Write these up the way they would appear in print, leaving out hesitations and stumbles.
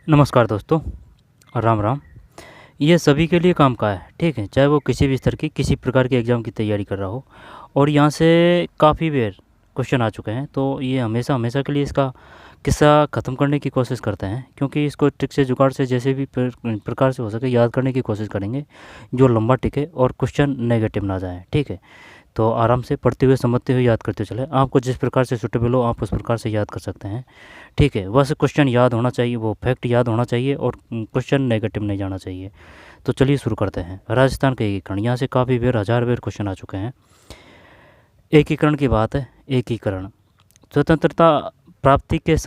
नमस्कार दोस्तों, राम राम। ये सभी के लिए काम का है, ठीक है। चाहे वो किसी भी स्तर की किसी प्रकार के एग्ज़ाम की तैयारी कर रहा हो और यहाँ से काफ़ी बार क्वेश्चन आ चुके हैं, तो ये हमेशा हमेशा के लिए इसका किस्सा ख़त्म करने की कोशिश करते हैं, क्योंकि इसको ट्रिक से जुगाड़ से जैसे भी प्रकार से हो सके याद करने की कोशिश करेंगे जो लंबा टिके और क्वेश्चन नेगेटिव ना जाए, ठीक है। तो आराम से पढ़ते हुए समझते हुए याद करते चले। आपको जिस प्रकार से सूटेबल हो आप उस प्रकार से याद कर सकते हैं, ठीक है। बस क्वेश्चन याद होना चाहिए, वो फैक्ट याद होना चाहिए और क्वेश्चन नेगेटिव नहीं जाना चाहिए। तो चलिए शुरू करते हैं। राजस्थान का एकीकरण, यहाँ से काफ़ी बार हज़ार बार क्वेश्चन आ चुके हैं। एकीकरण की बात है। एकीकरण स्वतंत्रता प्राप्ति के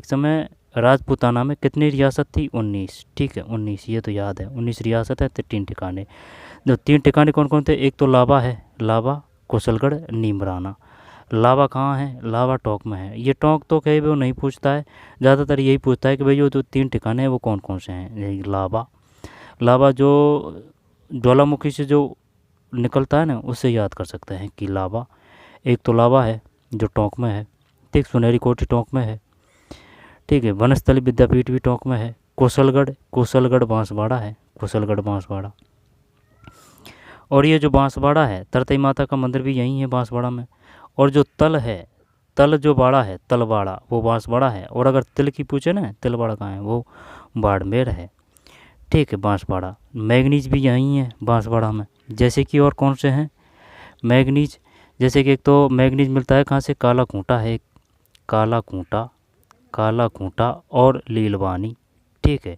समय राजपूताना में कितनी रियासत थी? 19, ठीक है 19, ये तो याद है। 19 रियासत है तो 3 ठिकाने। जो 3 ठिकाने कौन कौन थे? एक तो लावा है, लावा, कुशलगढ़, नीमराना। लावा कहाँ है? लावा टोंक में है। ये टोंक तो कहीं भी वो नहीं पूछता है, ज़्यादातर यही पूछता है कि भाई जो 3 ठिकाने हैं वो कौन कौन से हैं। यही लावा, लावा जो ज्वालामुखी से जो निकलता है ना, उससे याद कर सकते हैं कि लावा। एक तो लावा है जो टोंक में है, ठीक। सुनहरी कोठी टोंक में है, ठीक है। वनस्थली विद्यापीठ भी टोंक में है। कुशलगढ़ बांसवाड़ा है, कुशलगढ़ बांसवाड़ा। और ये जो बांसवाड़ा है, तरतई माता का मंदिर भी यहीं है बांसवाड़ा में। और जो तल है, तल जो बाड़ा है, तलवाड़ा, वो बांसवाड़ा है। और अगर तिल की पूछे ना, तिलवाड़ा कहाँ है, वो बाड़मेर है, ठीक है। बांसवाड़ा। मैंगनीज भी यहीं है बांसवाड़ा में। जैसे कि और कौन से हैं मैंगनीज? जैसे कि एक तो मैंगनीज मिलता है कहाँ से? काला खूंटा है, काला खूंटा और लीलवानी, ठीक है।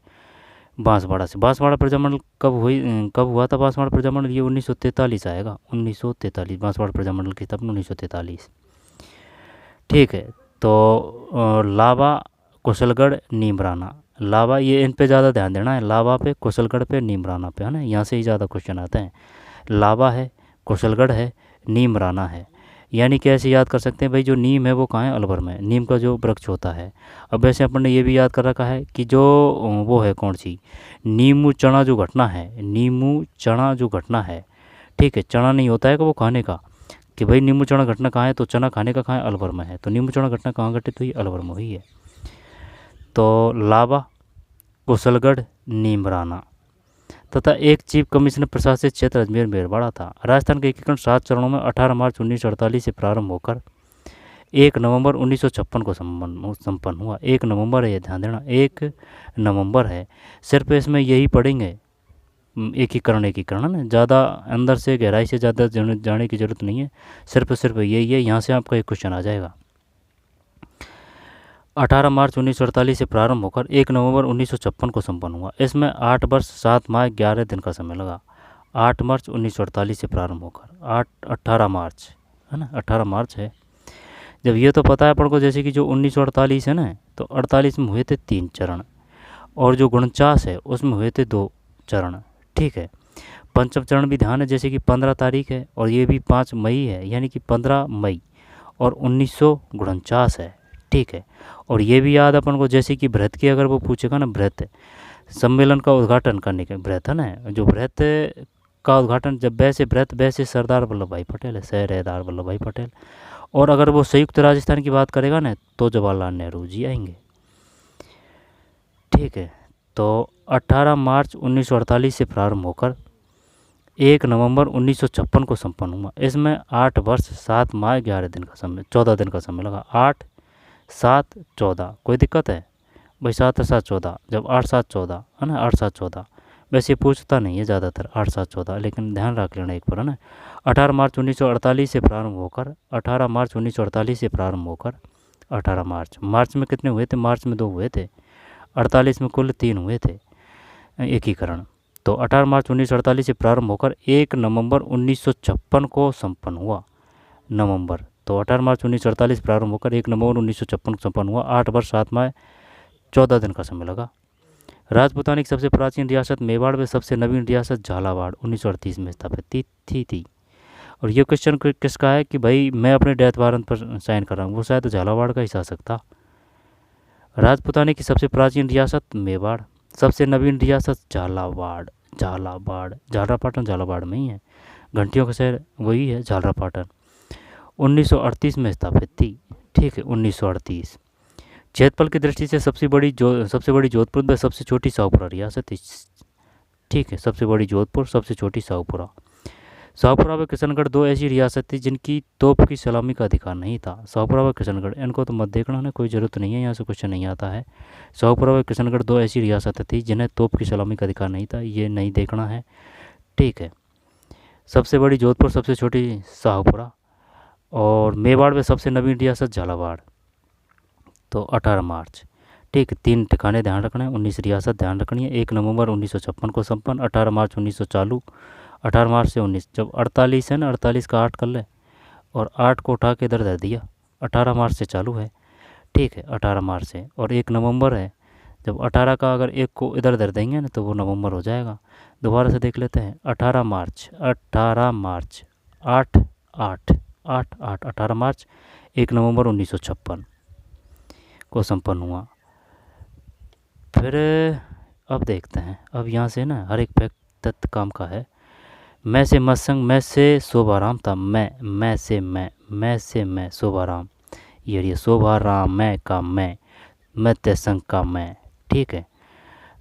बांसवाड़ा से। बांसवाड़ा प्रजामंडल कब हुआ था? बांसवाड़ा प्रजामंडल ये 1943 आएगा, 1943। बांसवाड़ा प्रजामंडल की स्थापना 1943, ठीक है। तो लावा, कुशलगढ़, नीमराना। लावा, ये इन पे ज़्यादा ध्यान देना है, लावा पे, कुशलगढ़ पे, नीमराना पे, है ना। यहाँ से ही ज़्यादा क्वेश्चन आते हैं। लावा है, कुशलगढ़ है, नीमराना है। यानी कि ऐसे याद कर सकते हैं भाई, जो नीम है वो कहाँ है? अलवर में। नीम का जो वृक्ष होता है। अब वैसे अपन ने ये भी याद कर रखा है कि जो वो है कौन सी, नीमू चना जो घटना है, नीमू चना जो घटना है, ठीक है। चना नहीं होता है कि वो खाने का, कि भाई नींबू चना घटना कहाँ है, तो चना खाने का कहाँ है? अलवर में है। तो नींबू चना घटना कहाँ घटित हुई? अलवर में हुई है। तो लावा, कुशलगढ़, नीमराना। तथा एक चीफ कमिश्नर प्रशासित क्षेत्र अजमेर मेरवाड़ा था। राजस्थान का एकीकरण 7 चरणों में 18 मार्च 1948 से प्रारंभ होकर 1 नवंबर 1956 को संपन्न हुआ। 1 नवंबर है, ये ध्यान देना, 1 नवंबर है। सिर्फ इसमें यही पढ़ेंगे, एकीकरण है ना, ज़्यादा अंदर से गहराई से ज़्यादा जाने की ज़रूरत नहीं है। सिर्फ यही है। यहाँ से आपका एक क्वेश्चन आ जाएगा। 18 मार्च 1948 से प्रारंभ होकर 1 नवंबर 1956 को संपन्न हुआ। इसमें 8 वर्ष 7 माह 11 दिन का समय लगा। 8 मार्च 1948 से प्रारंभ होकर 18 मार्च, है ना, 18 मार्च है। जब ये तो पता है अपन को, जैसे कि जो 1948 है ना, तो 48 में हुए थे 3 चरण, और जो 49 है उसमें हुए थे 2 चरण, ठीक है। पंचम चरण भी ध्यान है, जैसे कि 15 तारीख है और ये भी 5 मई है, यानी कि 15 मई और 1949 है, ठीक है। और ये भी याद अपन को, जैसे कि व्रत की अगर वो पूछेगा ना, व्रत सम्मेलन का उद्घाटन करने का व्रत है ना, जो व्रत का उद्घाटन जब वैसे सरदार वल्लभ भाई पटेल है, सरदार वल्लभ भाई पटेल। और अगर वो संयुक्त राजस्थान की बात करेगा ना, तो जवाहरलाल नेहरू जी आएंगे, ठीक है। तो 18 मार्च 1948 से प्रारंभ होकर 1 नवंबर 1956 को संपन्न हुआ। इसमें 8 वर्ष 7 माह 11 दिन का समय, 14 दिन का समय लगा। 8 7 14, कोई दिक्कत है भाई? 7 7 14, जब 8 7 14 है ना, 8 7 14। वैसे पूछता नहीं है ज़्यादातर 8 7 14, लेकिन ध्यान रख लेना एक बार, है ना। 18 मार्च 1948 से प्रारंभ होकर 18 मार्च 1948 से प्रारंभ होकर 18 मार्च में कितने हुए थे? मार्च में 2 हुए थे, 48 में कुल 3 हुए थे एकीकरण। तो 18 मार्च 1948 से प्रारंभ होकर 1 नवंबर 1956 को संपन्न हुआ। नवंबर, तो 18 मार्च 1948 प्रारंभ होकर 1 नवंबर 1956 को संपन्न हुआ। 8 वर्ष 7 माह 14 दिन का समय लगा। राजपूताना की सबसे प्राचीन रियासत मेवाड़ में सबसे नवीन रियासत झालावाड़ 1938 में स्थापित थी। और ये क्वेश्चन किसका है कि भाई मैं अपने डेथ वारंट पर साइन कर रहा हूँ, वो शायद झालावाड़ का ही शासक था। राजपूताना की सबसे प्राचीन रियासत मेवाड़, सबसे नवीन रियासत झालावाड़। झालरापाटन झालावाड़ में ही है। घंटियों का शहर वही है, झालरापाटन। 1938 में स्थापित थी, ठीक है, 1938। क्षेत्रफल की दृष्टि से सबसे बड़ी जोधपुर व सबसे छोटी शाहपुरा रियासत है। ठीक है, सबसे बड़ी जोधपुर, सबसे छोटी शाहपुरा। शाहपुरा व किशनगढ़ दो ऐसी रियासत थी जिनकी तोप की सलामी का अधिकार नहीं था। शाहपुरा व किशनगढ़, इनको तो मत देखना है, कोई ज़रूरत नहीं है, यहाँ से क्वेश्चन नहीं आता है। शाहपुरा व किशनगढ़ दो ऐसी रियासतें थी जिन्हें तोप की सलामी का अधिकार नहीं था, ये नहीं देखना है। ठीक है, सबसे बड़ी जोधपुर, सबसे छोटी शाहपुरा। और मेवाड़ में सबसे नवीन रियासत झालावाड़, तो 18 मार्च। ठीक, 3 ठिकाने ध्यान रखना है, 19 रियासत ध्यान रखनी है। 1 नवंबर 1956 को संपन्न, 18 मार्च 1900 चालू, 18 मार्च से 19, जब 48 है ना, 48 का 8 कर ले और 8 को उठा के इधर धर दिया, 18 मार्च से चालू है। ठीक है, 18 मार्च से। और 1 नवंबर है, जब 18 का अगर 1 को इधर धर देंगे ना तो वो नवंबर हो जाएगा। दोबारा से देख लेते हैं, 18 मार्च 8 8 8 8 18 मार्च, 1 नवंबर 1956 को संपन्न हुआ। फिर अब देखते हैं, अब यहाँ से ना हर एक फैक्ट तथ्य काम का है। मैं से मत्संग, मैं से शोभाराम था, मैं से मैं शोभाराम, ये शोभाराम मैं का मैं तयसंग का मैं। ठीक है,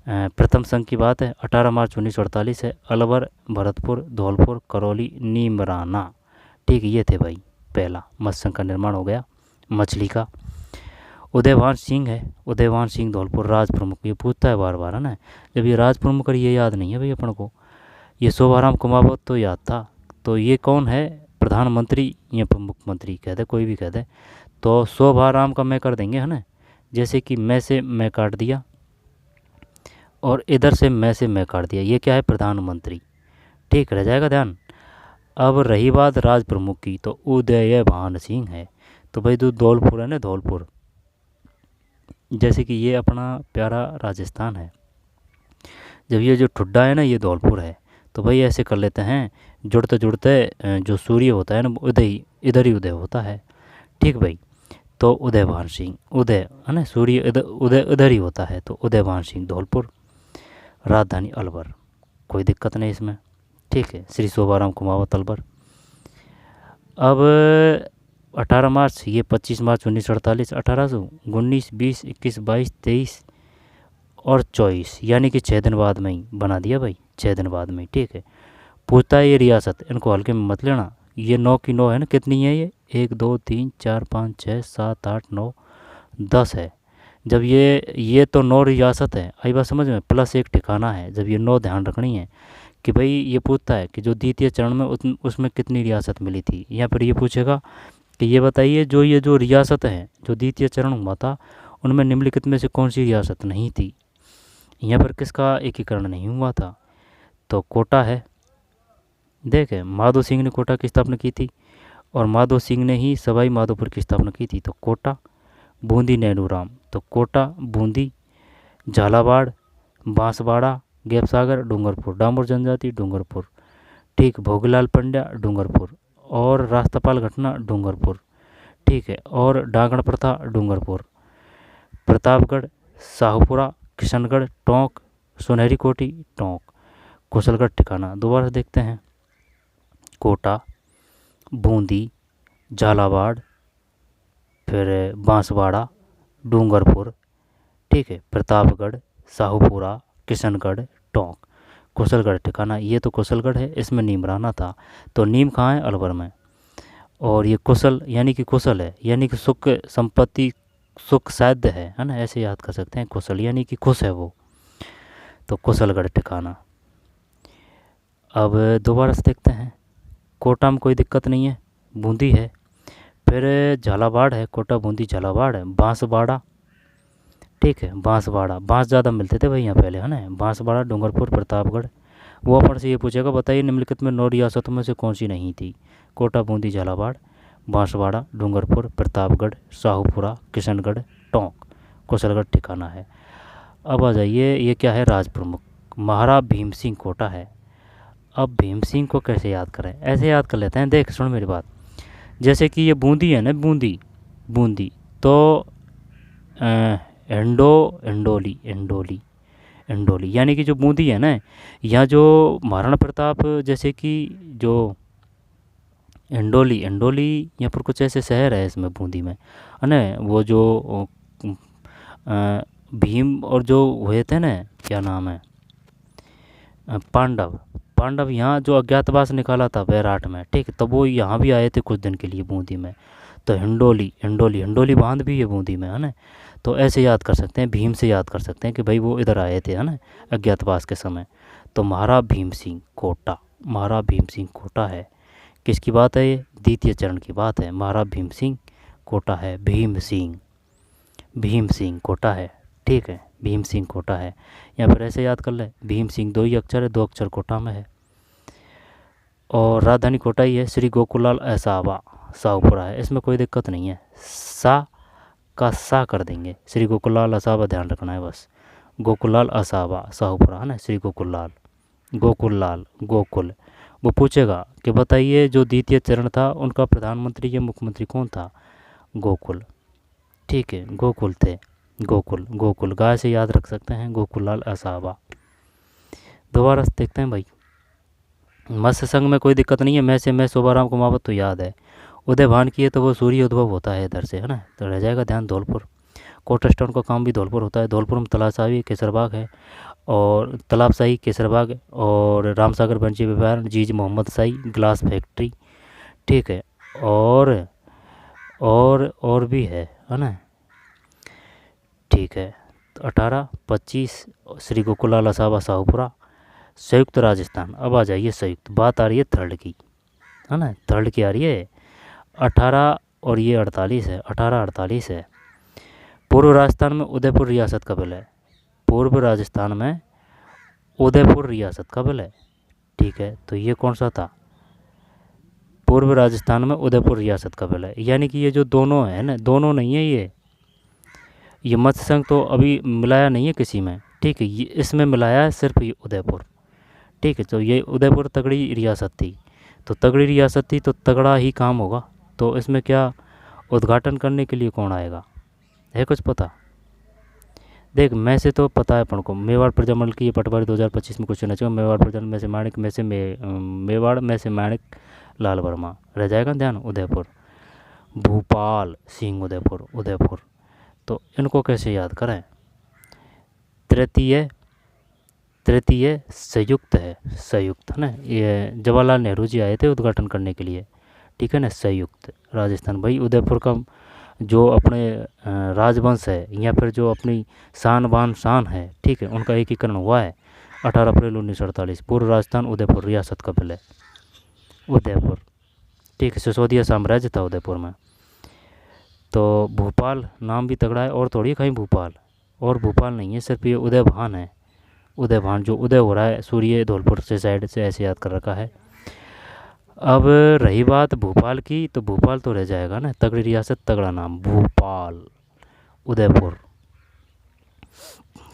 प्रथम संघ की बात है, 18 मार्च 1948 है। अलवर, भरतपुर, धौलपुर, करौली, नीमराना। ठीक है, ये थे भाई पहला मत्स्यसंघ का निर्माण हो गया मछली का। उदयभान सिंह है, उदयभान सिंह धौलपुर राज प्रमुख, ये पूछता है बार बार है ना, जब ये राज प्रमुख ये याद नहीं है भाई अपन को। ये शोभाराम कुमावत तो याद था, तो ये कौन है, प्रधानमंत्री या मुख्यमंत्री कह दे, कोई भी कह दे। तो शोभाराम का मैं कर देंगे है ना, जैसे कि मैं से मैं काट दिया और इधर से मैं काट दिया, ये क्या है, प्रधानमंत्री। ठीक, रह जाएगा ध्यान। अब रही बात राज प्रमुख की, तो उदयभान सिंह है। तो भाई जो धौलपुर है ना, धौलपुर, जैसे कि ये अपना प्यारा राजस्थान है, जब ये जो ठुड्डा है ना ये धौलपुर है, तो भाई ऐसे कर लेते हैं, जुड़ते जुड़ते जो सूर्य होता है ना उदय इधर ही उदय होता है। ठीक भाई, तो उदयभान सिंह, उदय है ना, सूर्य उदय इधर ही होता है, तो उदयभान सिंह धौलपुर। राजधानी अलवर, कोई दिक्कत नहीं इसमें। ठीक है, श्री शोभाराम कुमावत अलवर। अब 18 मार्च, ये 25 मार्च 1948, 1819, 20, 21, 22, 23 और 24, यानी कि 6 दिन बाद में ही बना दिया भाई, 6 दिन बाद में। ठीक है, पूछता है ये रियासत, इनको हल्के में मत लेना, ये 9 की 9 है ना, कितनी है ये, 1 2 3 4 5 6 7 8 9 10 है। जब ये तो 9 रियासत है, आई बात समझ में, प्लस 1 ठिकाना है, जब ये 9 ध्यान रखनी है कि भाई ये पूछता है कि जो द्वितीय चरण में उसमें कितनी रियासत मिली थी, या फिर ये पूछेगा कि ये बताइए ये जो रियासत है जो द्वितीय चरण हुआ था उनमें निम्नलिखित में से कौन सी रियासत नहीं थी, यहाँ पर किसका एकीकरण नहीं हुआ था। तो कोटा है, देखे माधो सिंह ने कोटा की स्थापना की थी और माधो सिंह ने ही सवाई माधोपुर की स्थापना की थी, तो कोटा। बूंदी नैनूराम, तो कोटा बूंदी। झालावाड़, बांसवाड़ा, गैपसागर, डूंगरपुर। डामोर जनजाति, डूंगरपुर। ठीक, भोगीलाल पंड्या, डूंगरपुर। और राष्ट्रपाल घटना, डूंगरपुर। ठीक है, और डांगण प्रथा, डूंगरपुर। प्रतापगढ़, शाहपुरा, किशनगढ़, टोंक, सुनहरी कोठी, टोंक। कुशलगढ़ ठिकाना दोबारा देखते हैं, कोटा, बूंदी, झालावाड़, फिर बांसवाड़ा, डूंगरपुर। ठीक है, प्रतापगढ़, शाहपुरा, किशनगढ़, टोंक। कुशलगढ़ ठिकाना, ये तो कुशलगढ़ है, इसमें नीम रहना था, तो नीम कहाँ है, अलवर में। और ये कुशल यानी कि कुशल है, यानी कि सुख संपत्ति सुख साध्य है ना, ऐसे याद कर सकते हैं। कुशल यानी कि खुश है वो, तो कुशलगढ़ ठिकाना। अब दोबारा से देखते हैं, कोटा में कोई दिक्कत नहीं है, बूंदी है। फिर झालावाड़ है, कोटा बूंदी झालावाड़ है। बांसवाड़ा, ठीक है, बांसवाड़ा, बांस ज़्यादा मिलते थे भाई यहाँ पहले है ना। बांसवाड़ा, डूंगरपुर, प्रतापगढ़। वो अपन से ये पूछेगा बताइए निम्नलिखित में 9 रियासतों में से कौन सी नहीं थी। कोटा, बूंदी, झालावाड़, बांसवाड़ा, डूंगरपुर, प्रतापगढ़, शाहपुरा, किशनगढ़, टोंक। कुशलगढ़ ठिकाना है। अब आ जाइए, ये क्या है, राज प्रमुख। महाराज भीम सिंह कोटा है। अब भीम सिंह को कैसे याद करें, ऐसे याद कर लेते हैं, देख सुन मेरी बात। जैसे कि ये बूंदी है ना, बूंदी तो एंडोली यानी कि जो बूंदी है ना, यहाँ जो महाराणा प्रताप, जैसे कि जो एंडोली यहाँ पर कुछ ऐसे शहर है इसमें बूंदी में है ना, वो जो भीम और जो हुए थे ना, क्या नाम है, पांडव। पांडव यहाँ जो अज्ञातवास निकाला था बैराट में, ठीक है, तब वो यहाँ भी आए थे कुछ दिन के लिए बूंदी में। तो हिंडोली हिंडोली हिंडोली बांध भी है बूंदी में, है ना। तो ऐसे याद कर सकते हैं, भीम से याद कर सकते हैं कि भाई वो इधर आए थे, है ना, अज्ञातवास के समय। तो महाराज भीम सिंह कोटा, महाराज भीम सिंह कोटा है, किसकी बात है ये, द्वितीय चरण की बात है। महाराज भीम सिंह कोटा है, भीम सिंह कोटा है, ठीक है, भीम सिंह कोटा है। या फिर ऐसे याद कर ले, भीम सिंह 2 ही अक्षर है, 2 अक्षर कोटा में है, और राजधानी कोटा ही है। श्री गोकुलाल ऐसावा साहूपुरा है, इसमें कोई दिक्कत नहीं है, सा का सा कर देंगे। श्री गोकुलाल असावा ध्यान रखना है बस, गोकुलाल असावा साहूपुरा, है ना, श्री गोकुलाल, गोकुलाल, गोकुल। वो पूछेगा कि बताइए जो द्वितीय चरण था उनका प्रधानमंत्री या मुख्यमंत्री कौन था, गोकुल, ठीक है, गोकुल थे, गोकुल, गोकुल गाय से याद रख सकते हैं, गोकुलाल असावा। दोबारा से देखते हैं भाई, मत्स्य संघ में कोई दिक्कत नहीं है, मैं से मैं शोभाराम कुमावत तो याद है। उदय भान की है तो वो सूर्य उद्भव होता है इधर से, है ना, तो रह जाएगा ध्यान धौलपुर। कोटस्टोन का काम भी धौलपुर होता है। धौलपुर में तलाशाही केसरबाग है, और तालाबशाही केसरबाग, और रामसागर वन्यजीव अभयारण्य, जीज मोहम्मद शाही ग्लास फैक्ट्री, ठीक है, और भी है ना, ठीक है। तो 18, 25 श्री गोकुलाल असावा साहूपुरा, संयुक्त राजस्थान। अब आ जाइए संयुक्त, बात आ रही है थर्ड की, है ना, थर्ड की आ रही है। 18 और ये 48 है, 18, 48 है। पूर्व राजस्थान में उदयपुर रियासत का विलय, पूर्व राजस्थान में उदयपुर रियासत का विलय, ठीक है। तो ये कौन सा था, पूर्व राजस्थान में उदयपुर रियासत का विलय। यानी कि ये जो दोनों है ना, दोनों नहीं है ये मत्स्य संघ तो अभी मिलाया नहीं है किसी में, ठीक है, ये इसमें मिलाया है सिर्फ ये उदयपुर, ठीक है। तो ये उदयपुर तगड़ी रियासत थी, तो तगड़ी रियासत थी तो तगड़ा ही काम होगा। तो इसमें क्या उद्घाटन करने के लिए कौन आएगा, है कुछ पता? देख, मैं से तो पता है अपन को, मेवाड़ प्रजामंडल की ये पटवारी 2025 में क्वेश्चन है, मेवाड़ प्रजामंडल में से माणिक में से मेवाड़ में से माणिक लाल वर्मा, रह जाएगा ध्यान। उदयपुर, भूपाल सिंह उदयपुर, उदयपुर। तो इनको कैसे याद करें, तृतीय संयुक्त है, संयुक्त, है ना, ये जवाहरलाल नेहरू जी आए थे उद्घाटन करने के लिए, ठीक है ना, संयुक्त राजस्थान। भाई उदयपुर का जो अपने राजवंश है या फिर जो अपनी शान बान शान है, ठीक है, उनका एकीकरण हुआ है 18 अप्रैल 1948। पूर्व राजस्थान उदयपुर रियासत का विलय, उदयपुर, ठीक है, सिसोदिया साम्राज्य था उदयपुर में। तो भोपाल नाम भी तगड़ा है, और थोड़ी कहीं भोपाल, और भोपाल नहीं है, सिर्फ ये उदयभान है, उदयभान जो उदय हो रहा है सूर्य धौलपुर से साइड से, ऐसे याद कर रखा है। अब रही बात भोपाल की, तो भोपाल तो रह जाएगा ना, तगड़ी रियासत तगड़ा नाम, भोपाल, उदयपुर,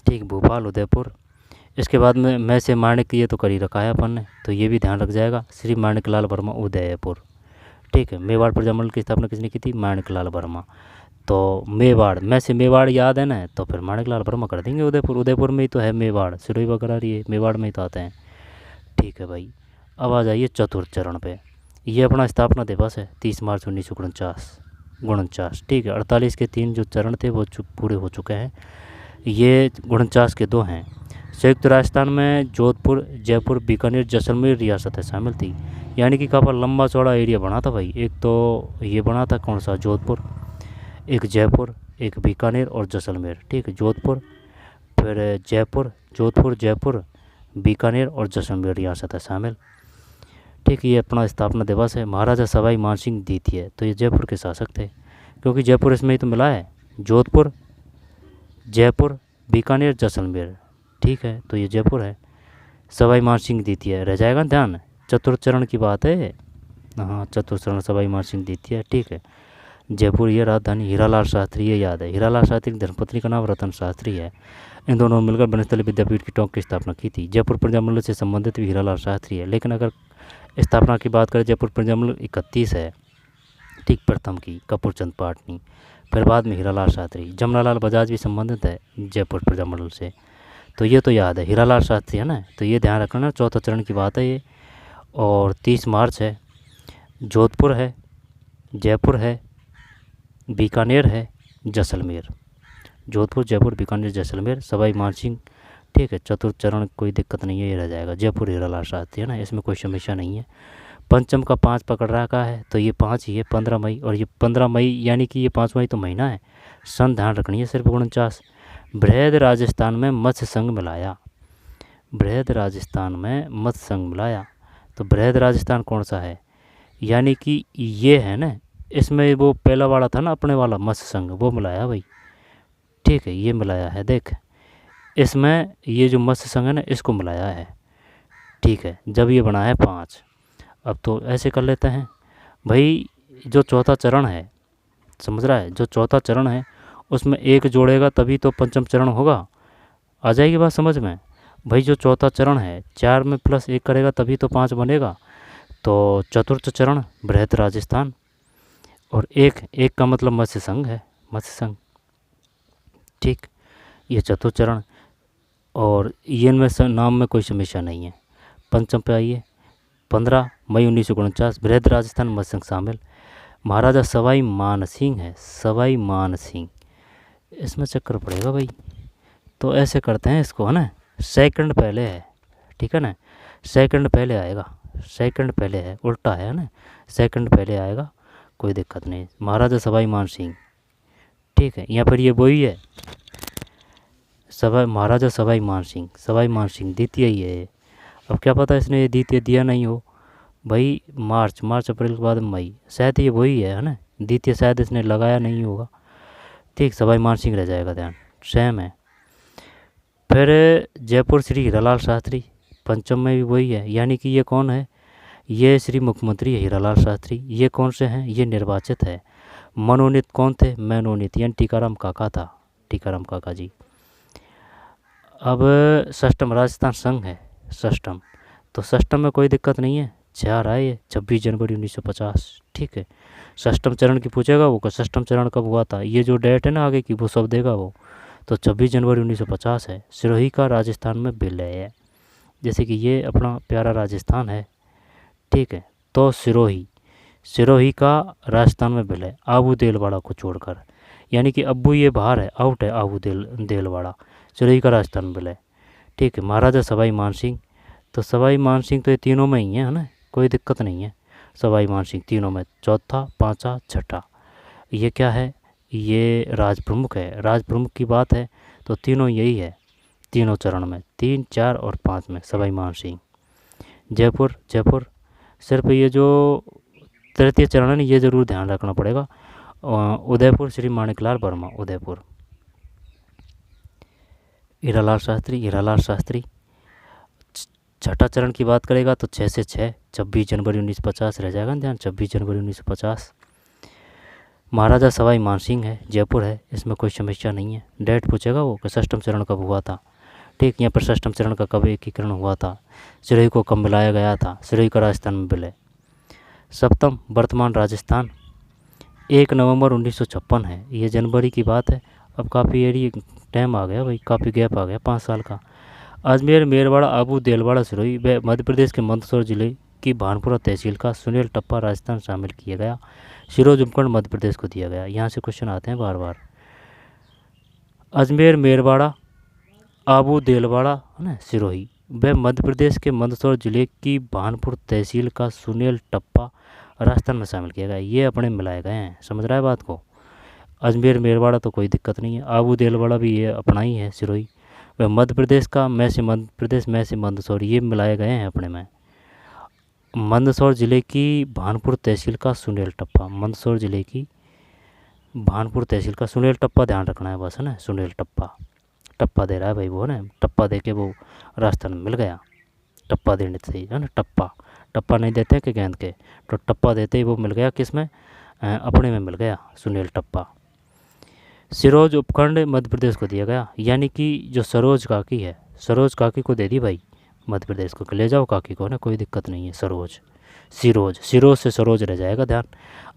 ठीक, भोपाल, उदयपुर। इसके बाद में मैं से माणिक, ये तो कर ही रखा है अपन ने, तो ये भी ध्यान रख जाएगा, श्री माणिक लाल वर्मा उदयपुर, ठीक है। मेवाड़ प्रजामंडल की स्थापना किसने की थी, माणिक लाल वर्मा। तो मेवाड़, मैं से मेवाड़ याद है ना, तो फिर माणिक लाल वर्मा कर देंगे उदयपुर, उदयपुर में ही तो है मेवाड़, सिरोही वगैरह ये मेवाड़ में ही तो आते हैं, ठीक है भाई। अब आ जाइए चतुर्थ चरण पे, ये अपना स्थापना दिवस है 30 मार्च 1949, ठीक है। 48 के 3 जो चरण थे वो पूरे हो चुके हैं, ये 49 के 2 हैं। संयुक्त राजस्थान में जोधपुर, जयपुर, बीकानेर, जैसलमेर रियासतें शामिल थी। यानी कि काफ़ी लंबा चौड़ा एरिया बना था भाई, एक तो ये बना था कौन सा, जोधपुर, एक जयपुर, एक बीकानेर और जैसलमेर, ठीक है, जोधपुर, फिर जयपुर, जोधपुर, जयपुर, बीकानेर और जैसलमेर रियासत है शामिल, ठीक। ये अपना स्थापना दिवस है। महाराजा सवाई मानसिंह द्वितीय, तो ये जयपुर के शासक थे, क्योंकि जयपुर इसमें ही तो मिला है, जोधपुर, जयपुर, बीकानेर, जैसलमेर, ठीक है, तो ये जयपुर है। सवाई मानसिंह द्वितीय रह जाएगा ध्यान, चतुर्थ चरण की बात है, हाँ, चतुर्थ चरण सवाई मानसिंह द्वितीय, ठीक है। जयपुर ये राजधानी, हीरालाल शास्त्री, ये याद है, हीरालाल शास्त्री की धर्मपत्नी का नाम रतन शास्त्री है। इन दोनों ने मिलकर बनस्थली विद्यापीठ की टोंक की स्थापना की थी। जयपुर प्रजामंडल से संबंधित भी हीरालाल शास्त्री है, लेकिन अगर स्थापना की बात करें, जयपुर प्रजामंडल 31 है, ठीक, प्रथम की कपूरचंद पाटनी, फिर बाद में हीरालाल शास्त्री। जमनालाल बजाज भी संबंधित है जयपुर प्रजामंडल से, तो ये तो याद है, हीरालाल शास्त्री है ना, तो ये ध्यान रखना, चौथा चरण की बात है ये। और 30 मार्च है, जोधपुर है, जयपुर है, बीकानेर है, जैसलमेर, जोधपुर, जयपुर, बीकानेर, जैसलमेर, सवाई मानसिंह। ठीक है, चतुर्थ चरण कोई दिक्कत नहीं है, ये रह जाएगा जयपुर हीरालाल शास्त्री, है ना, इसमें कोई समस्या नहीं है। पंचम का 5 पकड़ रखा है तो ये 5 ही है, 15 मई, और ये 15 मई यानी कि ये 5 मई तो महीना है। सन ध्यान रखनी है सिर्फ 49। बृहद राजस्थान में मत्स्य संघ मिलाया, बृहद राजस्थान में मत्स्य संघ मिलाया, तो बृहद राजस्थान कौन सा है, यानी कि ये है ना, इसमें वो पहला वाला था ना अपने वाला मत्स्य संघ, वो मिलाया भाई। ठीक है, ये मिलाया है, देख इसमें ये जो मत्स्य संघ है ना इसको मिलाया है। ठीक है, जब ये बना है 5। अब तो ऐसे कर लेते हैं भाई, जो चौथा चरण है, समझ रहा है, जो चौथा चरण है उसमें एक जोड़ेगा तभी तो पंचम चरण होगा। आ जाएगी बात समझ में भाई। जो चौथा चरण है 4 में प्लस 1 करेगा तभी तो 5 बनेगा। तो चतुर्थ चरण बृहद राजस्थान, और एक का मतलब मत्स्य संघ है, मत्स्य संघ। ठीक, ये चतुर्थ चरण, और ये इनमें नाम में कोई समस्या नहीं है। पंचम पे आइए, 15 मई 1949, बृहद राजस्थान मत्स्य संघ शामिल। महाराजा सवाई मानसिंह है, सवाई मानसिंह, इसमें चक्कर पड़ेगा भाई। तो ऐसे करते हैं इसको, है ना, सेकंड पहले है, ठीक है ना, सेकंड पहले आएगा, सेकंड पहले है, उल्टा है ना, सेकंड पहले आएगा, कोई दिक्कत नहीं। महाराजा सवाई मानसिंह, ठीक है, यहाँ पर ये वही है, महाराजा सवाई मानसिंह, सवाई मानसिंह द्वितीय ही है। अब क्या पता इसने ये द्वितीय दिया नहीं हो भाई, मार्च अप्रैल के बाद मई, शायद ये वही है ना, द्वितीय शायद इसने लगाया नहीं होगा। ठीक, सवाई मानसिंह रह जाएगा, ध्यान सेम है। फिर जयपुर श्री हीरालाल शास्त्री, पंचम में भी वही है, यानी कि ये कौन है, ये श्री मुख्यमंत्री हीरालाल शास्त्री। ये कौन से हैं, ये निर्वाचित है। मनोनीत कौन थे, मनोनीत यानी टीकाराम काका था, टीकाराम काका जी। अब षष्टम राजस्थान संघ है, षष्टम, तो षष्टम में कोई दिक्कत नहीं है, 4 आए 26 जनवरी 1950। ठीक है, षष्टम चरण की पूछेगा वो, षष्टम चरण कब हुआ था, ये जो डेट है ना आगे की वो सब देगा वो, तो 26 जनवरी 1950 है। सिरोही का राजस्थान में विलय है, जैसे कि ये अपना प्यारा राजस्थान है, ठीक है, तो सिरोही का राजस्थान में विलय, आबू देलवाड़ा को छोड़कर, यानी कि अब्बू ये बाहर है, आउट है, आबू देलवाड़ा, सिरोही का राजस्थान में विलय। ठीक है, महाराजा सवाई मानसिंह, तो सवाई मानसिंह तो ये तीनों में ही है ना, कोई दिक्कत नहीं है, सवाई मानसिंह तीनों में, चौथा, पाँचा, छठा। ये क्या है, ये राज प्रमुख है, राज प्रमुख की बात है तो तीनों यही है, तीनों चरण में, 3, 4 और 5 में सवाई मानसिंह। जयपुर सिर्फ ये जो तृतीय चरण है ना ये ज़रूर ध्यान रखना पड़ेगा। उदयपुर श्री माणिकलाल वर्मा, उदयपुर। हीरालाल शास्त्री। छठा चरण की बात करेगा तो 6 से 6, 26 जनवरी 1950 रह जाएगा ध्यान, 26 जनवरी 1950। महाराजा सवाई मानसिंह है, जयपुर है, इसमें कोई समस्या नहीं है। डेट पूछेगा वो कि षष्टम चरण कब हुआ था। ठीक, यहाँ पर षष्टम चरण का कब एकीकरण हुआ था, सिरोही को कब मिलाया गया था, सिरोही का राजस्थान में विलय। सप्तम वर्तमान राजस्थान, 1 नवंबर 1956 है, ये जनवरी की बात है। अब काफ़ी एरिया टाइम आ गया भाई, काफ़ी गैप आ गया 5 साल का। अजमेर, मेरवाड़ा, आबू देलवाड़ा, सिरोही व मध्य प्रदेश के मंदसौर जिले की भानपुरा तहसील का सुनील टप्पा राजस्थान शामिल किया गया। सिरोज उपखंड मध्य प्रदेश को दिया गया। यहाँ से क्वेश्चन आते हैं बार बार। अजमेर, मेरवाड़ा, आबू देलवाड़ा, है ना, सिरोही व मध्य प्रदेश के मंदसौर जिले की भानपुर तहसील का सुनील टप्पा राजस्थान में शामिल किया गया। ये अपने मिलाए गए हैं, समझ रहा है बात को। अजमेर, मेरवाड़ा तो कोई दिक्कत नहीं है, आबू देलवाड़ा भी ये अपना ही है, सिरोही व मध्य प्रदेश का मैं से मध्य प्रदेश, मैं से मंदसौर, ये मिलाए गए हैं अपने में। मंदसौर जिले की भानपुर तहसील का सुनील टप्पा, मंदसौर जिले की भानपुर तहसील का सुनील टप्पा, ध्यान रखना है बस, है ना, सुनील टप्पा दे रहा है भाई वो, है ना, टप्पा दे के वो राजस्थान में मिल गया, टप्पा देने से ही, है ना, टप्पा नहीं देते कि गेंद के, तो टप्पा देते ही वो मिल गया, किस में, अपने में मिल गया सुनील टप्पा। सिरोज उपखंड मध्य प्रदेश को दिया गया, यानी कि जो सरोज काकी है, सरोज काकी को दे दी भाई मध्य प्रदेश को, ले जाओ काकी को ना, कोई दिक्कत नहीं है। सिरोज से सरोज रह जाएगा, ध्यान।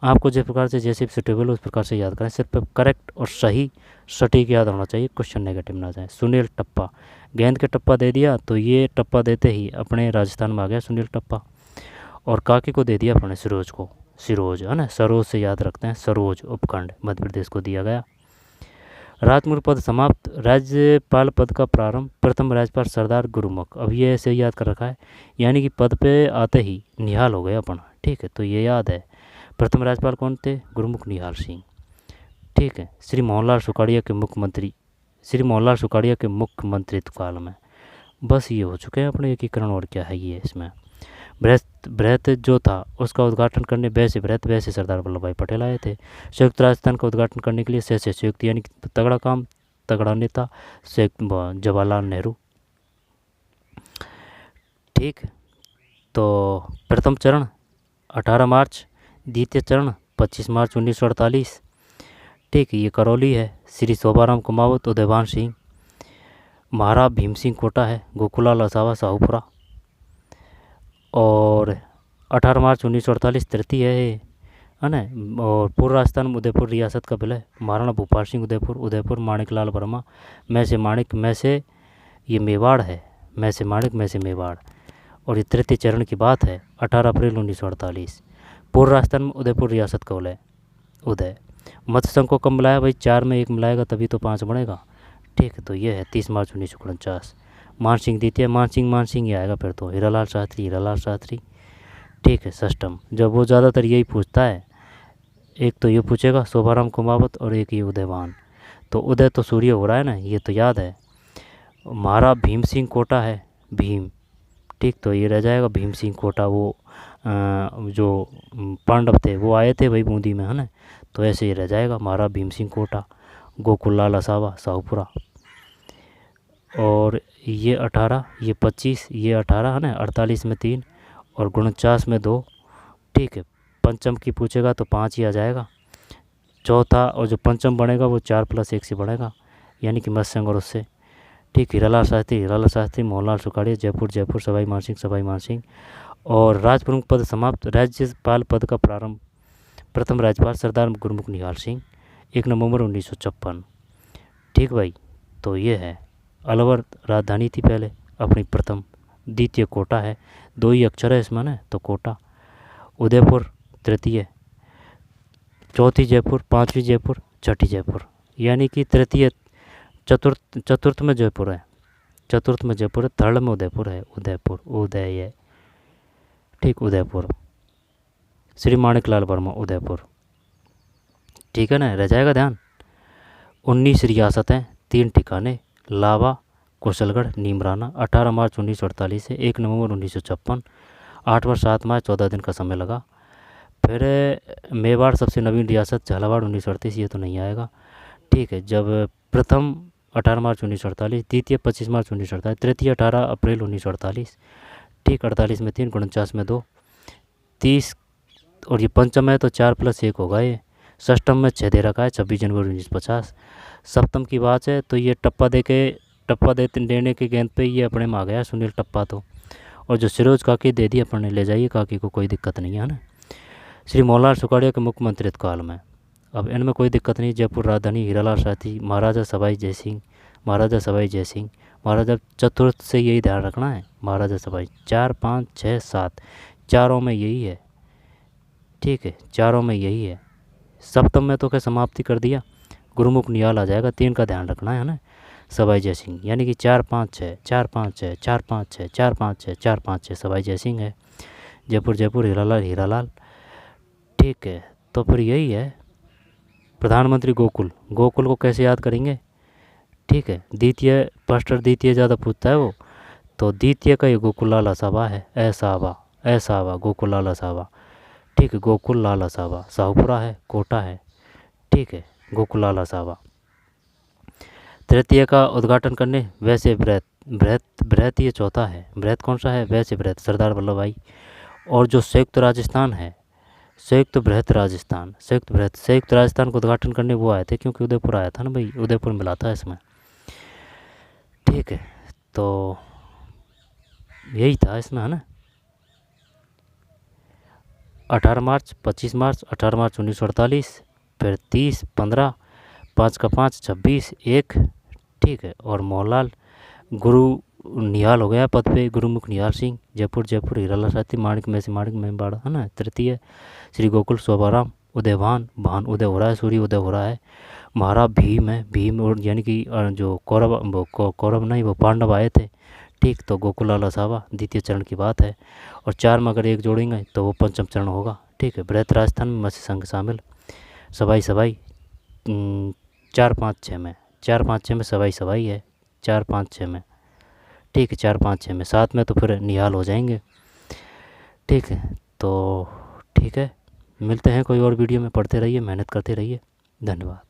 आपको जिस प्रकार से जैसे सुटेबल उस प्रकार से याद करें, सिर्फ करेक्ट और सही सटीक याद होना चाहिए, क्वेश्चन नेगेटिव ना जाए। सुनील टप्पा, गेंद के टप्पा दे दिया तो ये टप्पा देते ही अपने राजस्थान में आ गया सुनील टप्पा, और काकी को दे दिया अपने सिरोज को, सिरोज, है ना, सरोज से याद रखते हैं, सरोज उपखंड मध्य प्रदेश को दिया गया। राजमुकुट पद समाप्त, राज्यपाल पद का प्रारंभ, प्रथम राज्यपाल सरदार गुरुमुख। अब ये ऐसे याद कर रखा है, यानी कि पद पे आते ही निहाल हो गए अपन, ठीक है, तो ये याद है। प्रथम राज्यपाल कौन थे? गुरुमुख निहाल सिंह, ठीक है। श्री मोहनलाल सुखाड़िया के मुख्यमंत्री, श्री मोहनलाल सुखाड़िया के मुख्यमंत्रित्व काल में। बस ये हो चुके हैं अपने एकीकरण, और क्या है ये इसमें। बृहत जो था उसका उद्घाटन करने वैसे सरदार वल्लभ भाई पटेल आए थे। संयुक्त राजस्थान का उद्घाटन करने के लिए से संयुक्त, यानी कि तगड़ा काम, तगड़ा नेता, जवाहरलाल नेहरू, ठीक। तो प्रथम चरण 18 मार्च, द्वितीय चरण 25 मार्च 1948, ठीक। ये करौली है। श्री शोभाराम कुमावत, उदयभान सिंह, महाराज भीम सिंह कोटा है, गोकुलाल असावा साहूपुरा। और 18 मार्च 1948 तृतीय है ना। और पूर्व राजस्थान में उदयपुर रियासत का विलय, महाराणा भूपाल सिंह उदयपुर माणिकलाल वर्मा, मैं से माणिक, मैं से ये मेवाड़ है, मैं से माणिक, मैं से मेवाड़। और ये तृतीय चरण की बात है 18 अप्रैल 1948, पूर्व राजस्थान में उदयपुर रियासत का उदय। मत संघ को कब मिलाया भाई? 4 में 1 मिलाएगा तभी तो 5 बनेगा, ठीक है। तो ये है 30 मार्च 1949। मान सिंह द्वितीय, मान सिंह ही आएगा फिर तो। हीरालाल शास्त्री, ठीक है। षष्ठम, जब वो ज़्यादातर यही पूछता है, एक तो ये पूछेगा शोभाराम कुमावत और एक ये उदयभान। तो उदय तो सूर्य हो रहा है ना, ये तो याद है। महाराज भीम सिंह कोटा है, भीम, ठीक। तो ये रह जाएगा भीम सिंह कोटा, वो जो पांडव थे वो आए थे भाई बूंदी में, है ना। तो ऐसे ही रह जाएगा महाराज भीम सिंह कोटा, गोकुललाल असावा साहूपुरा। और ये 18, ये 25, ये 18 है ना। 48 में 3 और 49 में 2, ठीक है। पंचम की पूछेगा तो 5 ही आ जाएगा। चौथा और जो पंचम बनेगा वो 4 + 1 से बनेगा, यानी कि मत्स्यंग और उससे, ठीक। हीरालाल शास्त्री, मोहनलाल सुखाड़िया, जयपुर, सवाई मानसिंह। और राजप्रमुख पद समाप्त, राज्यपाल पद का प्रारंभ, प्रथम राज्यपाल सरदार गुरुमुख निहाल सिंह, 1 नवंबर 1956, ठीक भाई। तो ये है। अलवर राजधानी थी पहले अपनी प्रथम, द्वितीय कोटा है, 2 ही अक्षर है इसमें ना, तो कोटा। उदयपुर तृतीय, चौथी जयपुर, 5वीं जयपुर, छठी जयपुर, यानी कि तृतीय, चतुर्थ में जयपुर है, थर्ड में उदयपुर है, उदय, ठीक। उदयपुर, श्री माणिकलाल वर्मा उदयपुर, ठीक है ना, रह जाएगा ध्यान। 19 रियासतें, 3 ठिकाने, लावा, कुशलगढ़, नीमराना। 18 मार्च 1948 से 1 नवंबर 1956, 8 वर्ष 7 माह 14 दिन का समय लगा। फिर मेवाड़ सबसे नवीन रियासत, झालावाड़ 1938, ये तो नहीं आएगा, ठीक है। जब प्रथम 18 मार्च 1948, द्वितीय 25 मार्च 1948, तृतीय 18 अप्रैल 1948, ठीक। 48 में 3, 49 में 2, 30। और ये पंचम है तो 4 + 1 होगा ये। षष्टम में 6 दे रखा है, 26 जनवरी 1950। सप्तम की बात है तो ये टप्पा देने के गेंद पे ये अपने में आ गया सुनील टप्पा तो। और जो सिरोज काकी दे दी अपन ने, ले जाइए काकी को, कोई दिक्कत नहीं है ना। श्री मोहनलाल सुखाड़िया के मुख्यमंत्रित्व काल में, अब इनमें कोई दिक्कत नहीं। जयपुर राजधानी, हीरालाल शास्त्री, महाराजा सवाई जयसिंह, महाराजा चतुर्थ से यही ध्यान रखना है, महाराजा सवाई। 4, 5, 6, 7, चारों में यही है, ठीक है, चारों में यही है। सप्तम में तो क्या समाप्ति कर दिया, गुरुमुख निहाल आ जाएगा, 3 का ध्यान रखना है ना। सवाई जयसिंह, यानी कि 4, 5, 6, 4, 5, 6, 4, 5, 6, 4, 5, 6, 4, 5, 6 सवाई जयसिंह है। जयपुर, हीरालाल, ठीक है। तो फिर यही है। प्रधानमंत्री गोकुल को कैसे याद करेंगे, ठीक है। द्वितीय ज़्यादा पूछता है वो, तो द्वितीय का ये गोकुललाल असावा है, ऐसावा गोकुललाल असावा, ठीक है। गोकुललाल असावा, साहूपुरा है, कोटा है, ठीक है। गोकुललाल असावा। तृतीय का उद्घाटन करने वैसे बृहत ये चौथा है। बृहत कौन सा है? वैसे बृहत, सरदार वल्लभ भाई। और जो संयुक्त राजस्थान को उद्घाटन करने वो आए थे, क्योंकि उदयपुर आया था ना भाई, उदयपुर मिला था इसमें, ठीक है। तो यही था इसमें, है ना। 18 मार्च, 25 मार्च, 18 मार्च 1948, फिर 30, 15, 5 का 5, 26, 1, ठीक है। और मोहनलाल गुरु निहाल हो गया पद पे, गुरुमुख निहाल सिंह, जयपुर, हीरालाल शास्त्री, माणिक मेवाड़, है ना। तृतीय श्री गोकुल शोभाराम, उदयभान, उदय हो रहा है, सूर्य उदय हो रहा है, महाराज भीम है, भीम और यानी कि जो कौरव कौरव नहीं वो पांडव आए थे, ठीक। तो गोकुल लाला साहबा द्वितीय चरण की बात है। और 4 में अगर एक जोड़ेंगे तो वो पंचम चरण होगा, ठीक है। बृहत राजस्थान में मत्स्य संघ शामिल, सबाई सबाई 4-5-6 में, 4-5-6 में सबाई सबाई है, 4-5-6 में, ठीक है। 4-5-6 में, 7 में तो फिर निहाल हो जाएंगे, ठीक है। तो ठीक है, मिलते हैं कोई और वीडियो में, पढ़ते रहिए, मेहनत करते रहिए, धन्यवाद।